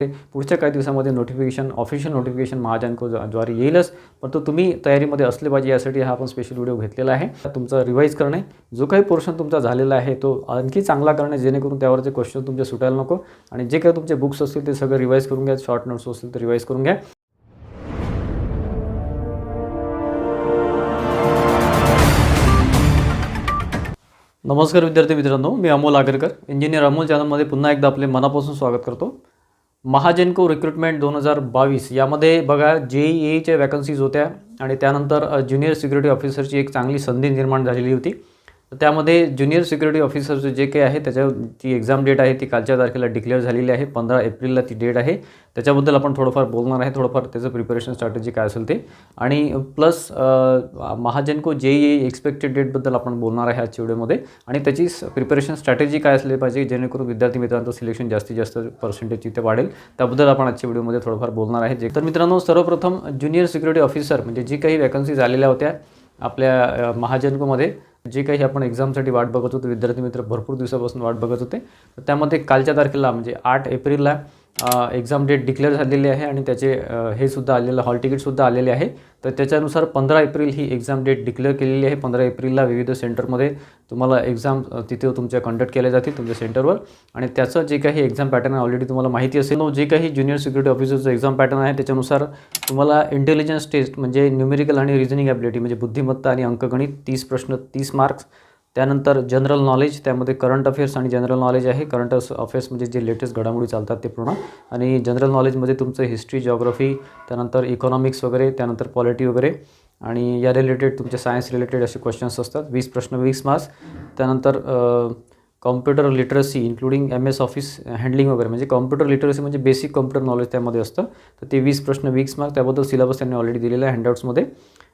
पुढच्या काही दिवसांमध्ये नोटिफिकेशन ऑफिशियल नोटिफिकेशन महाजनको द्वारे येईलच, परंतु तुम्ही तयारीमध्ये असले पाहिजे यासाठी हा आपण स्पेशल व्हिडिओ घेतलेला आहे. तुमचा रिवाईज करणे, जो काही पोर्शन तुमचा झालेला आहे तो आणखी चांगला करणे, जेणेकरून त्यावरचे क्वेश्चन तुमचे सुटायला नको. आणि जे काही तुमचे बुक्स असतील ते सगळं रिवाईज करून घ्या. शॉर्ट नोट्स असतील तर रिवाईज करून घ्या. नमस्कार विद्यार्थी मित्रांनो, मी अमोल आगरकर, इंजिनियर अमोल चॅनलमध्ये पुन्हा एकदा आपले मनापासून स्वागत करतो. महाजनको रिक्रुटमेंट 2022 यामध्ये बघा JEEच्या वॅकन्सीज होत्या आणि त्यानंतर ज्युनियर सिक्युरिटी ऑफिसरची एक चांगली संधी निर्माण झालेली होती. तर त्यामध्ये ज्युनियर सिक्युरिटी ऑफिसरचे जे काही आहे त्याची एक्झाम डेट आहे ती कालच्या तारखेला डिक्लेअर झालेली आहे. 15 एप्रिलला ती डेट आहे. त्याच्याबद्दल आपण थोडंफार बोलणार आहे, थोडंफार त्याचं प्रिपरेशन स्ट्रॅटेजी काय असेल ते, आणि प्लस महाजनको JEE एक्सपेक्टेड डेटबद्दल आपण बोलणार आहे आजच्या व्हिडिओमध्ये, आणि त्याची प्रिपरेशन स्ट्रॅटेजी काय असली पाहिजे जेणेकरून विद्यार्थी मित्रांचं सिलेक्शन जास्तीत जास्त पर्सेंटेज तिथे वाढेल, त्याबद्दल आपण आजच्या व्हिडिओमध्ये थोडंफार बोलणार आहे. तर मित्रांनो, सर्वप्रथम ज्युनियर सिक्युरिटी ऑफिसर म्हणजे जी काही वॅकन्सीज आलेल्या होत्या आपल्या महाजनकोमध्ये, जे काही आपण एक्झामसाठी वाट बघत होतो, विद्यार्थी मित्र भरपूर दिवसापासून वाट बघत होते, तर त्यामध्ये कालच्या तारखेला म्हणजे 8 एप्रिलला एक्झाम डेट डिक्लेअर झालेली आहे आणि त्याचे हे सुद्धा आलेलं हॉल तिकीटसुद्धा आलेले आहे. तर त्याच्यानुसार 15 एप्रिल ही एक्झाम डेट डिक्लेअर केलेली आहे. 15 एप्रिलला विविध सेंटरमध्ये तुम्हाला एक्झाम तिथे तुमच्या कंडक्ट केल्या जातील तुमच्या सेंटरवर, आणि त्याचं जे काही एक्झाम पॅटर्न आहे ऑलरेडी तुम्हाला माहिती असेल. जे काही ज्युनियर सिक्युरिटी ऑफिसरचं एक्झाम पॅटर्न आहे त्याच्यानुसार तुम्हाला इंटेलिजन्स टेस्ट म्हणजे न्यूमेरिकल आणि रिझनिंग ॲबिलिटी म्हणजे बुद्धिमत्ता आणि अंकगणित 30 प्रश्न 30 मार्क्स. त्यानंतर जनरल नॉलेज, त्यामध्ये करंट अफेअर्स आणि जनरल नॉलेज आहे. करंट अफेअर्स म्हणजे जे लेटेस्ट घडामोडी चालतात ते पूर्ण, आणि जनरल नॉलेजमध्ये तुमचं हिस्ट्री, जिओग्राफी, त्यानंतर इकॉनॉमिक्स वगैरे, त्यानंतर पॉलिटी वगैरे, आणि या रिलेटेड तुमचे सायन्स रिलेटेड असे क्वेश्चन्स असतात. 20 प्रश्न 20 मार्क्स. त्यानंतर computer literacy including MS office handling वगैरे, म्हणजे कॉम्प्युटर लिटरसी म्हणजे बेसिक कॉम्प्युटर नॉलेज त्यामध्ये असतं. तर ते 20 प्रश्न 20 मार्क्स, त्याबद्दल सिलेबस त्यांनी ऑलरेडी दिलेला आहे हँडआउट्समध्ये.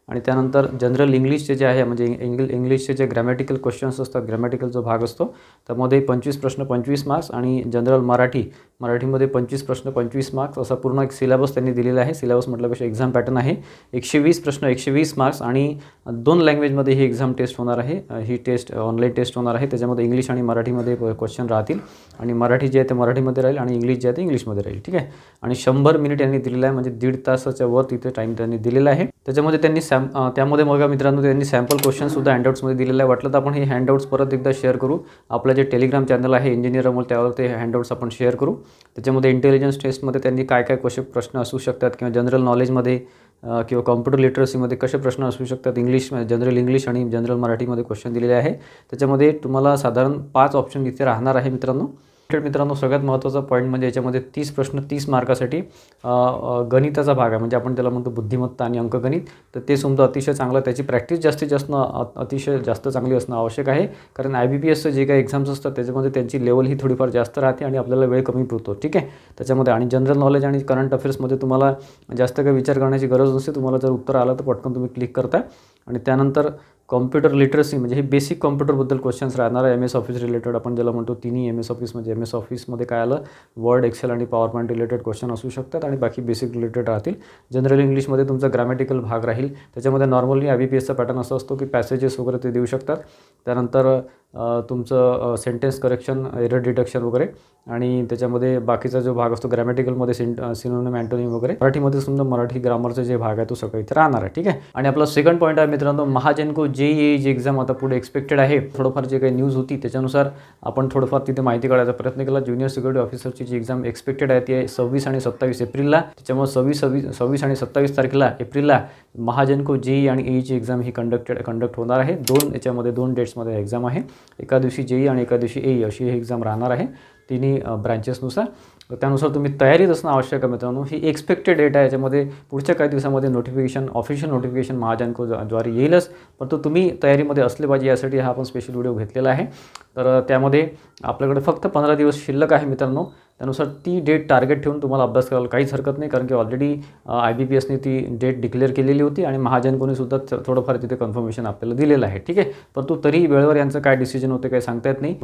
आणि त्यानंतर जनरल इंग्लिशचे जे आहे म्हणजे इंग्लिशचे जे ग्रॅमॅटिकल क्वेश्चन्स असतात, ग्रॅमॅटिकल जो भाग असतो त्यामध्ये 25 प्रश्न 25 मार्क्स, आणि जनरल मराठीमध्ये 25 प्रश्न 25 मार्क्स, असा पूर्ण एक सिलेबस त्यांनी दिलेला आहे. सिलेबस म्हटल्यापेक्षा एक्झाम पॅटर्न आहे. 120 प्रश्न 120 मार्क्स, आणि 2 लँग्वेजमध्ये ही एक्झाम टेस्ट होणार आहे. ही टेस्ट ऑनलाईन टेस्ट होणार आहे. त्याच्यामध्ये इंग्लिश आणि मराठीमध्ये क्वेश्चन राहतील, आणि मराठी जे आहे ते मराठीमध्ये राहील आणि इंग्लिश जे आहे ते इंग्लिशमध्ये राहील. ठीक आहे. आणि 100 मिनिट यांनी दिलेलं आहे, म्हणजे 1.5 तासाच्या वर तिथे टाईम त्यांनी दिलेला आहे. त्याच्यामध्ये त्यांनी त्यामध्ये बघा मित्रांनो, त्यांनी सॅम्पल क्वेश्चन्सुद्धा हँडआउट्समध्ये दिलेलं आहे. वाटलं तर आपण हे हँडआउट्स परत एकदा शेअर करू. आपलं जे टेलिग्राम चॅनल आहे इंजिनियर अमोल, त्यावर ते हँडआउट्स आपण शेअर करू. त्याच्यामध्ये इंटेलिजन्स टेस्टमध्ये त्यांनी काय काय प्रश्न असू शकतात, किंवा जनरल नॉलेजमध्ये किंवा कॉम्प्युटर लिटरसीमध्ये कसे प्रश्न असू शकतात, इंग्लिश जनरल इंग्लिश आणि जनरल मराठीमध्ये क्वेश्चन दिलेले आहे. त्याच्यामध्ये तुम्हाला साधारण 5 ऑप्शन इथे राहणार आहे मित्रांनो. मित्रांनो, सगळ्यात महत्त्वाचा पॉईंट म्हणजे याच्यामध्ये 30 प्रश्न 30 मार्कासाठी गणिताचा भाग आहे, म्हणजे आपण त्याला म्हणतो बुद्धिमत्ता आणि अंकगणित. तर ते सुद्धा अतिशय चांगलं, त्याची प्रॅक्टिस जास्तीत जास्त अतिशय जास्त चांगली असणं आवश्यक आहे. कारण IBPSचं जे काही एक्झाम्स असतात त्याच्यामध्ये त्यांची लेवल ही थोडीफार जास्त राहते आणि आपल्याला वेळ कमी पुरतो. ठीक आहे. त्याच्यामध्ये आणि जनरल नॉलेज आणि करंट अफेअर्समध्ये तुम्हाला जास्त काही विचार करण्याची गरज नसते. तुम्हाला जर उत्तर आलं तर पटकन तुम्ही क्लिक करता. आणि त्यानंतर कॉम्प्युटर लिटरसी म्हणजे हे बेसिक कॉम्प्युटरबद्दल क्वेश्चन्स राहणार आहे. MS ऑफिस रिलेटेड आपण ज्याला म्हणतो तिन्ही MS ऑफिस, म्हणजे MS ऑफिसमध्ये काय आलं, वर्ड, एक्सेल आणि पॉवर पॉईंट रिलेटेड क्वेश्चन असू शकतात, आणि बाकी बेसिक रिलेटेड राहतील. जनरल इंग्लिशमध्ये तुमचा ग्रॅमॅटिकल भाग राहील. त्याच्यामध्ये नॉर्मली IBPSचा पॅटर्न असा असतो की पॅसेजेस वगैरे ते देऊ शकतात. त्यानंतर तुमचं सेंटेन्स करेक्शन, एरर डिटेक्शन वगैरे, आणि त्याच्यामध्ये बाकीचा जो भाग असतो ग्रॅमॅटिकलमध्ये सिनोनिम, अँटोनिम वगैरे. मराठीमध्ये सुद्धा मराठी ग्रामरचा जे भाग आहे तो सगळं इथे राहणार आहे. ठीक आहे. आणि आपला सेकंड पॉईंट आहे मित्रांनो, महाजनको JEE जी एक्झाम आता पुढे एक्सपेक्टेड आहे. थोडंफार जे काही न्यूज होती त्याच्यानुसार आपण थोडंफार तिथे माहिती काढायचा प्रयत्न केला. ज्युनियर सिक्युरिटी ऑफिसरची जी एक्झाम एक्सपेक्टेड आहे ती आहे 26 आणि 27 एप्रिलला. त्याच्यामुळे 26 आणि 27 तारखेला एप्रिलला महाजनको JEE आणि EEची एक्झाम ही कंडक्ट होणार आहे. याच्यामध्ये 2 डेट्समध्ये एक्झाम आहे. एका दिवशी JEE आणि एका दिवशी EE अशी ही एक्झाम राहणार आहे तिन्ही ब्रँचेसनुसार. त्यानुसार तुम्ही तयारीत असणं आवश्यक आहे मित्रांनो. ही एक्सपेक्टेड डेट आहे. याच्यामध्ये पुढच्या काही दिवसांमध्ये ऑफिशियल नोटिफिकेशन महाजनको द्वारे येईलच, परंतु तुम्ही तयारीमध्ये असले पाहिजे यासाठी हा आपण स्पेशल व्हिडिओ घेतलेला आहे. तर त्यामध्ये आपल्याकडे फक्त 15 दिवस शिल्लक आहे मित्रांनो. त्यानुसार ती डेट टार्गेट ठेवून तुम्हाला अभ्यास करायला काहीच हरकत नाही, कारण की ऑलरेडी IBPSने ती डेट डिक्लेअर केलेली होती आणि महाजनकोने सुद्धा थोडंफार तिथे कन्फर्मेशन आपल्याला दिलेलं आहे. ठीक आहे. परंतु तरी वेळेवर यांचं काय डिसिजन होते काही सांगता येत नाही.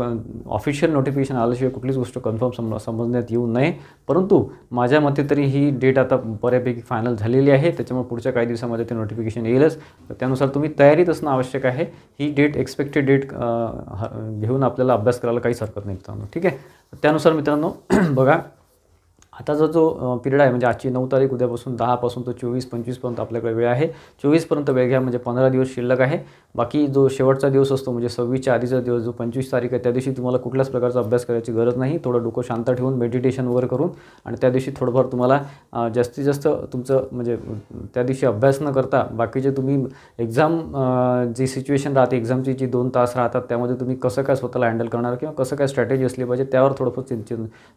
ऑफिशियल नोटिफिकेशन आल्याशिवाय कुठलीच गोष्ट कन्फर्म समजण्यात येऊ नये. परंतु माझ्या मते तरी ही डेट आता बऱ्यापैकी फायनल झालेली आहे. त्याच्यामुळे पुढच्या काही दिवसामध्ये ते नोटिफिकेशन येईलच. तर त्यानुसार तुम्ही तयारीत असणं आवश्यक आहे. ही डेट एक्सपेक्टेड डेट घेऊन आपल्याला अभ्यास करायला काहीच हरकत नाही मित्रांनो. ठीक आहे. त्यानुसार मित्रांनो बघा, आता जो पिरियड आहे म्हणजे आजची 9 तारीख, उद्यापासून 10 पासून तो 24-25 पर्यंत आपल्याकडे वेळ आहे. 24 पर्यंत वेळ घ्या, म्हणजे 15 दिवस शिल्लक आहे. बाकी जो शेवटचा दिवस असतो म्हणजे 26च्या आधीचा दिवस जो 25 तारीख आहे, त्या दिवशी तुम्हाला कुठल्याच प्रकारचा अभ्यास करायची गरज नाही. थोडं डोकं शांत ठेवून मेडिटेशन वगैरे करून आणि त्या दिवशी थोडंफार तुम्हाला जास्तीत जास्त तुमचं म्हणजे त्या दिवशी अभ्यास न करता बाकीचे तुम्ही एक्झाम जी सिच्युएशन राहते, एक्झामची जी 2 तास राहतात त्यामध्ये तुम्ही कसं काय स्वतःला हँडल करणार किंवा कसं काय स्ट्रॅटेजी असली पाहिजे त्यावर थोडंफार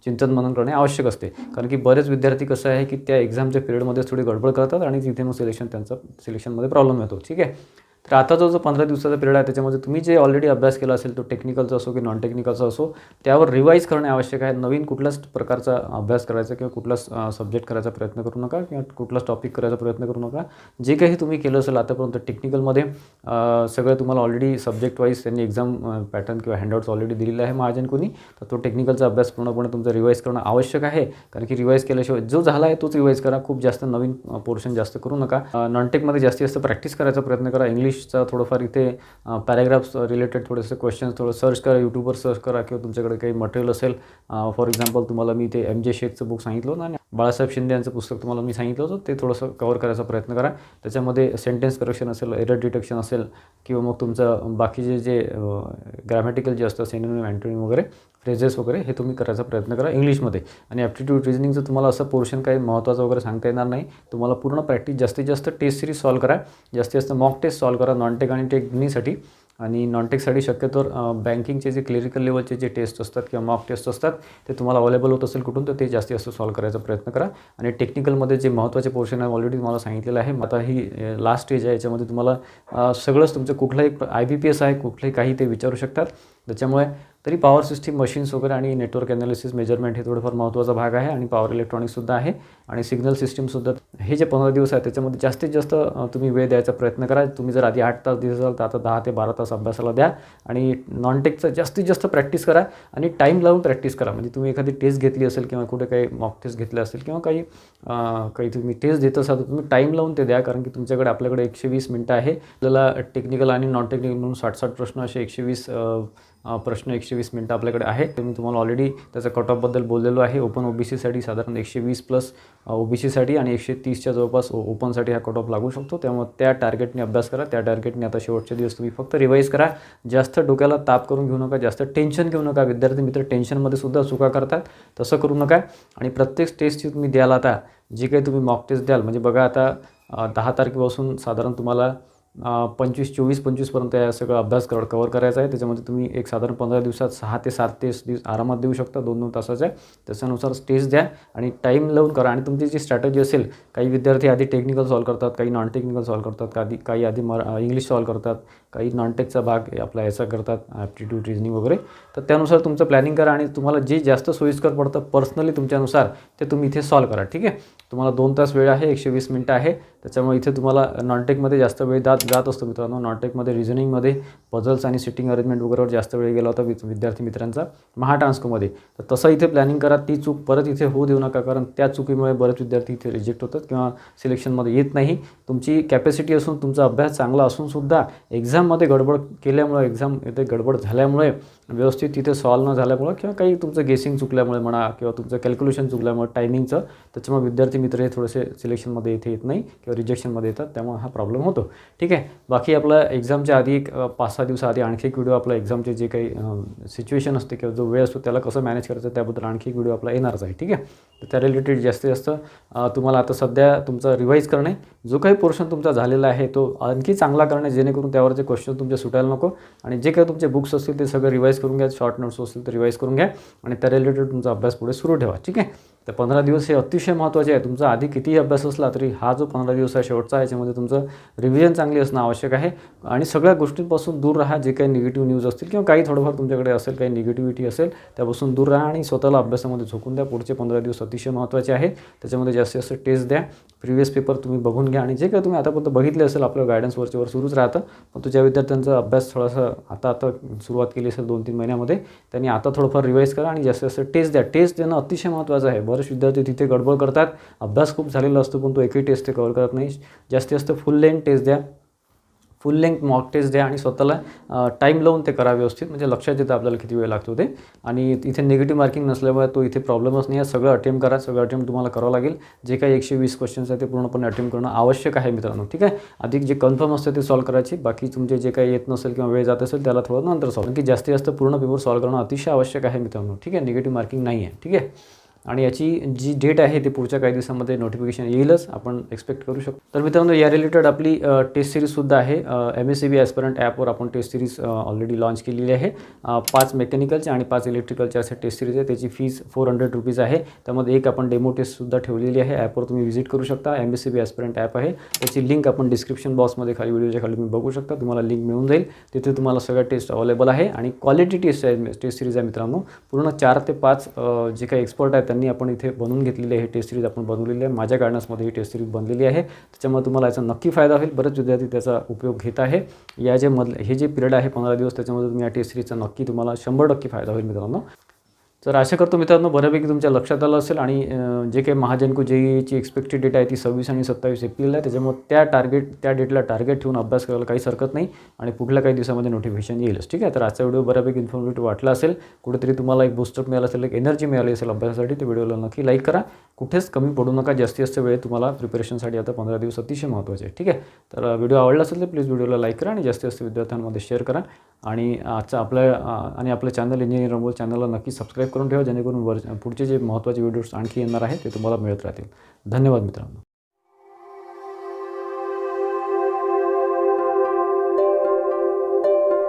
चिंतन मनन करणे आवश्यक असते. कारण की बरेच विद्यार्थी कसं आहे की त्या एक्झामच्या पिरियडमध्ये थोडी गडबड करतात आणि तिथे मग त्यांचा सिलेक्शनमध्ये प्रॉब्लेम येतो. ठीक आहे. तर आता जो 15 दिवसाचा पिरियड आहे त्याच्यामध्ये तुम्ही जे ऑलरेडी अभ्यास केला असेल तो टेक्निकलचा असो की नॉन टेक्निकलचा असो त्यावर रिवाईज करणे आवश्यक आहे. नवीन कुठल्याच प्रकारचा अभ्यास करायचा किंवा कुठलाच सब्जेक्ट करायचा प्रयत्न करू नका किंवा कुठलाच टॉपिक करायचा प्रयत्न करू नका. जे काही तुम्ही केलं असेल आतापर्यंत टेक्निकलमध्ये सगळं तुम्हाला ऑलरेडी सब्जेक्ट वाईज त्यांनी एक्झाम पॅटर्न किंवा हँडआउट्स ऑलरेडी दिलेला आहे महाजन कोणी, तर तो टेक्निकलचा अभ्यास पूर्णपणे तुमचा रिवाईज करणं आवश्यक आहे. कारण की रिवाईज केल्याशिवाय जो झाला आहे तोच रिवाईज करा. खूप जास्त नवीन पोर्शन जास्त करू नका. नॉन टेकमध्ये जास्तीत जास्त प्रॅक्टिस करायचा प्रयत्न करा. इंग्लिशचा थोडंफार इथे पॅराग्राफ्स रिलेटेड थोडेसे क्वेश्चन्स थोडं सर्च करा, यूट्यूबवर सर्च करा किंवा तुमच्याकडे काही मटेरियल असेल. फॉर एक्झाम्पल तुम्हाला मी ते MJ शेखचं बुक सांगितलं होतं आणि बाळासाहेब शिंदे यांचं पुस्तक तुम्हाला मी सांगितलं होतं, ते थोडंसं कव्हर करायचा प्रयत्न करा. त्याच्यामध्ये सेंटेन्स करेक्शन असेल, एरर डिटेक्शन असेल किंवा मग तुमचं बाकीचे जे ग्रॅमॅटिकल जे असतं सिनोनिम, अँटोनिम वगैरे, फ्रेजेस वगैरे हे तुम्ही करायचा प्रयत्न करा इंग्लिशमध्ये. आणि ॲप्टिट्यूड रिजनिंगचं तुम्हाला असं पोर्शन काही महत्त्वाचं वगैरे सांगता येणार नाही. तुम्हाला पूर्ण प्रॅक्टिस जास्तीत जास्त टेस्ट सिरीज सॉल्व करा, जास्तीत जास्त मॉक टेस्ट सॉल्व करा नॉन टेक आणि टेक दोन्हीसाठी. आणि नॉन टेकसाठी शक्यतोवर बँकिंगचे जे क्लिरिकल लेवलचे जे टेस्ट असतात किंवा मॉक टेस्ट असतात ते तुम्हाला अवेलेबल होत असेल कुठून, तर ते जास्तीत जास्त सॉल्व करायचा प्रयत्न करा. आणि टेक्निकलमध्ये जे महत्त्वाचे पोर्शन आहे ऑलरेडी तुम्हाला सांगितलेलं आहे. आता ही लास्ट स्टेज आहे, याच्यामध्ये तुम्हाला सगळंच तुमचं कुठलंही IBPS आहे कुठलंही काही ते विचारू शकतात. त्याच्यामुळे तरी पॉवर सिस्टीम, मशीन्स वगैरे आणि नेटवर्क ॲनालिसिस, मेजरमेंट हे थोडंफार महत्त्वाचा भाग आहे. आणि पॉवर इलेक्ट्रॉनिक्ससुद्धा आहे आणि सिग्नल सिस्टीमसुद्धा. हे जे 15 दिवस आहेत त्याच्यामध्ये जास्तीत जास्त तुम्ही वेळ द्यायचा प्रयत्न करा. तुम्ही जर आधी 8 तास दिले असाल तर आता 10 ते 12 तास अभ्यासाला द्या. आणि नॉन टेकचं जास्तीत जास्त प्रॅक्टिस करा आणि टाईम लावून प्रॅक्टिस करा. म्हणजे तुम्ही एखादी टेस्ट घेतली असेल किंवा कुठे काही मॉक टेस्ट घेतले असेल किंवा काही तुम्ही टेस्ट देत असाल तर तुम्ही टाईम लावून ते द्या. कारण की आपल्याकडे 120 मिनटं आहे. आपल्याला टेक्निकल आणि नॉन टेक्निकल म्हणून 60-60 प्रश्न असे 120 प्रश्न 120 मिनटं आपल्याकडे आहे. ते मी तुम्हाला ऑलरेडी त्याचा कट ऑफबद्दल बोललेलो आहे. ओपन OBCसाठी साधारण 120+ OBCसाठी आणि 130च्या जवळपास ओपनसाठी हा कट ऑफ लागू शकतो. त्यामुळे त्या टार्गेटने अभ्यास करा. त्या टार्गेटने आता शेवटचे दिवस तुम्ही फक्त रिवाईज करा. जास्त डोक्याला ताप करून घेऊ नका, जास्त टेन्शन घेऊ नका. विद्यार्थी मित्र टेन्शनमध्ये सुद्धा चुका करतात, तसं करू नका. आणि प्रत्येक टेस्टची तुम्ही द्याल आता जी काही तुम्ही मॉक टेस्ट द्याल, म्हणजे बघा आता 10 तारखेपासून साधारण तुम्हाला 24 पर्यंत या सगळं अभ्यास कव्हर करायचा आहे. त्याच्यामध्ये तुम्ही एक साधारण 15 दिवसात 6 ते 7 टेस्ट आरामात देऊ शकता, 2-2 तासाच्या. त्याच्यानुसार टेस्ट द्या आणि टाईम लावून करा. आणि तुमची जी स्ट्रॅटेजी असेल, काही विद्यार्थी आधी टेक्निकल सॉल्व करतात, काही नॉन टेक्निकल सॉल्व करतात, काही आधी इंग्लिश सॉल्व करतात, काही नॉन टेकचा भाग आपला याचा करतात, ॲप्टिट्यूड रिजनिंग वगैरे. तर त्यानुसार तुमचं प्लॅनिंग करा आणि तुम्हाला जे जास्त सोयीस्कर पडतं पर्सनली तुमच्यानुसार ते तुम्ही इथे सॉल्व करा. ठीक आहे. तुम्हाला 2 तास वेळ आहे, 120 मिनटं आहे. त्याच्यामुळे इथे तुम्हाला नॉन टेकमध्ये जास्त वेळ जात असतो मित्रांनो. नॉन टेकमध्ये रिजनिंगमध्ये पझल्स आणि सिटिंग अरेंजमेंट वगैरेवर जास्त वेळ गेला होता विद्यार्थी मित्रांचा महाट्रान्सकोमध्ये. तर तसं इथे प्लॅनिंग करा. ती चूक परत इथे होऊ देऊ नका, कारण त्या चुकीमुळे बरेच विद्यार्थी इथे रिजेक्ट होतात किंवा सिलेक्शनमध्ये येत नाही. तुमची कॅपॅसिटी असून, तुमचा अभ्यास चांगला असूनसुद्धा एक्झाममध्ये गडबड केल्यामुळे, एक्झाम इथे गडबड झाल्यामुळे, व्यवस्थित तिथे सॉल्व न झाल्यामुळे किंवा काही तुमचं गेसिंग चुकल्यामुळे म्हणा किंवा तुमचं कॅल्क्युलेशन चुकल्यामुळे टायमिंगचं, त्याच्यामुळे विद्यार्थी मित्र हे थोडेसे सिलेक्शनमध्ये इथे येत नाही किंवा रिजेक्शनमध्ये येतात. त्यामुळे हा प्रॉब्लेम होतो. ठीक आहे. बाकी आपला एक्झामच्या आधी एक 5-6 दिवसाआधी आणखी एक व्हिडिओ आपला एक्झामचे जे काही सिच्युएशन असते किंवा जो वेळ असतो त्याला कसं मॅनेज करायचं त्याबद्दल आणखी एक व्हिडिओ आपला येणारच आहे. ठीक आहे. तर त्या रिलेटेड जास्तीत जास्त तुम्हाला आता सध्या तुमचा रिवाईज करणे, जो काही पोर्शन तुमचा झालेला आहे तो आणखी चांगला करणे, जेणेकरून त्यावरचे क्वेश्चन तुमचे सुटायला नको. आणि जे काही तुमचे बुक्स असतील ते सगळं रिवाईज करून घ्या. शॉर्ट नोट्स असतील तर रिवाईज करून घ्या आणि त्या रिलेटेड तुमचा अभ्यास पुढे सुरू ठेवा. ठीक आहे. तर 15 दिवस हे अतिशय महत्त्वाचे आहे. तुमचा आधी कितीही अभ्यास असला तरी हा जो 15 दिवस आहे शेवटचा, याच्यामध्ये तुमचं रिव्हिजन चांगली असणं आवश्यक आहे. आणि सगळ्या गोष्टींपासून दूर राहा. जे काही निगेटिव्ह न्यूज असतील किंवा काही थोडंफार तुमच्याकडे असेल, काही निगेटिव्हिटी असेल, त्यापासून दूर राहा आणि स्वतःला अभ्यासामध्ये झोकून द्या. पुढचे 15 दिवस अतिशय महत्त्वाचे आहे. त्याच्यामध्ये जास्तीत जास्त टेस्ट द्या. प्रिव्हियस पेपर तुम्ही बघून घ्या आणि जे काही तुम्ही आतापर्यंत बघितले असेल आपलं गायडन्स वरच्यावर सुरूच राहतं. पण तुझ्या विद्यार्थ्यांचा अभ्यास थोडासा आता सुरुवात केली असेल 2-3 महिन्यामध्ये, त्यांनी आता थोडंफार रिवाईज करा आणि जास्तीत जास्त टेस्ट द्या. टेस्ट देणं अतिशय महत्त्वाचं आहे. बरेच विद्यार्थी तिथे गडबड करतात. अभ्यास खूप झालेला असतो पण तो एकही टेस्ट ते कव्हर करत नाही. जास्तीत जास्त फुल लेंथ टेस्ट द्या. फुल लेंथ मॉक टेस्ट द्या आणि स्वतःला टाईम लावून ते करा व्यवस्थित, म्हणजे लक्षात येतं आपल्याला किती वेळ लागतो ते. आणि इथे निगेटिव्ह मार्किंग नसल्यामुळे तो इथे प्रॉब्लेमच नाही आहे. सगळं अटेम्प्ट करा, सगळं अटेम्प्ट तुम्हाला करावं लागेल. जे काही 120 क्वेश्चन्स आहेत ते पूर्णपणे अटेम्प्ट करणं आवश्यक आहे मित्रांनो, ठीक आहे. अधिक जे कन्फर्म असते ते सॉल्व करायची, बाकी तुमचे जे काही येत नसेल किंवा वेळ जात असेल त्याला थोडं नंतर सॉल्व, की जास्तीत जास्त पूर्ण पेपर सॉल्व करणं अतिशय आवश्यक आहे मित्रांनो, ठीक आहे. निगेटिव्ह मार्किंग नाही आहे, ठीक आहे. आणि याची जी डेट आहे ते पुढच्या काही दिवसांमध्ये नोटिफिकेशन येईलच, आपण एक्सपेक्ट करू शकतो. तर मित्रांनो, या रिलेटेड आपली टेस्ट सिरीजसुद्धा आहे. MSCB ॲस्पिरंट ॲपवर आपण टेस्ट सिरीज ऑलरेडी लॉन्च केलेली आहे. 5 मेकॅनिकलचे आणि 5 इलेक्ट्रिकलचे असे टेस्ट सिरीज आहे. त्याची फीज ₹400 आहे. त्यामध्ये एक आपण डेमो टेस्टसुद्धा ठेवलेली आहे. ॲपवर तुम्ही व्हिजिट करू शकता. MSCB ॲस्पिरंट ॲप आहे. त्याची लिंक आपण डिस्क्रिप्शन बॉक्समध्ये खाली व्हिडिओच्या खाली तुम्ही बघू शकता. तुम्हाला लिंक मिळून जाईल. तिथे तुम्हाला सगळ्या टेस्ट अवेलेबल आहे आणि क्वालिटी टेस्ट सिरीज आहे मित्रांनो. पूर्ण 4 ते 5 जे काही एक्सपर्ट आहेत त्यांनी आपण इथे बनवून घेतलेली आहे. टेस्ट सिरीज आपण बनवलेली आहे. माझ्या गायडन्समध्ये ही टेस्ट सिरीज बनलेली आहे. त्याच्यामुळे तुम्हाला याचा नक्की फायदा होईल. बरेच विद्यार्थी त्याचा उपयोग घेत आहे. या जे हे जे पिरियड आहे 15 दिवस, त्याच्यामध्ये तुम्ही या टेस्ट सिरीजचा नक्की तुम्हाला 100% फायदा होईल मित्रांनो. तर आशा करतो मित्रांनो बऱ्यापैकी तुमच्या लक्षात आलं असेल. आणि जे काही महाजनको JEEची एक्सपेक्टेड डेट आहे ती 26 आणि 27 एप्रिल आहे. त्याच्यामुळे त्या डेटला टार्गेट ठेवून अभ्यास करायला काहीच हरकत नाही आणि पुढल्या काही दिवसामध्ये नोटिफिकेशन येईलच, ठीक आहे. तर आजचा व्हिडिओ बऱ्यापैकी इन्फॉर्मेटिव्ह वाटला असेल, कुठेतरी तुम्हाला एक बूस्टअप मिळाला असेल, एक एनर्जी मिळाली असेल अभ्यासासाठी, तर व्हिडिओला नक्की लाईक करा. कुठेच कमी पडू नका. जास्तीत जास्त वेळ तुम्हाला प्रिपरेशनसाठी आता 15 दिवस अतिशय महत्त्वाचे आहे, ठीक आहे. तर व्हिडिओ आवडला असेल तर प्लीज व्हिडिओला लाईक करा आणि जास्तीत जास्त विद्यार्थ्यांमध्ये शेअर करा. आणि आपलं चॅनल इंजिनिअर अमोल चॅनलला नक्की सबस्क्राईब करून ठेवा, जेणेकरून पुढचे जे महत्त्वाचे व्हिडिओज आणखी येणार आहे ते तुम्हाला मिळत राहतील. धन्यवाद मित्रांनो.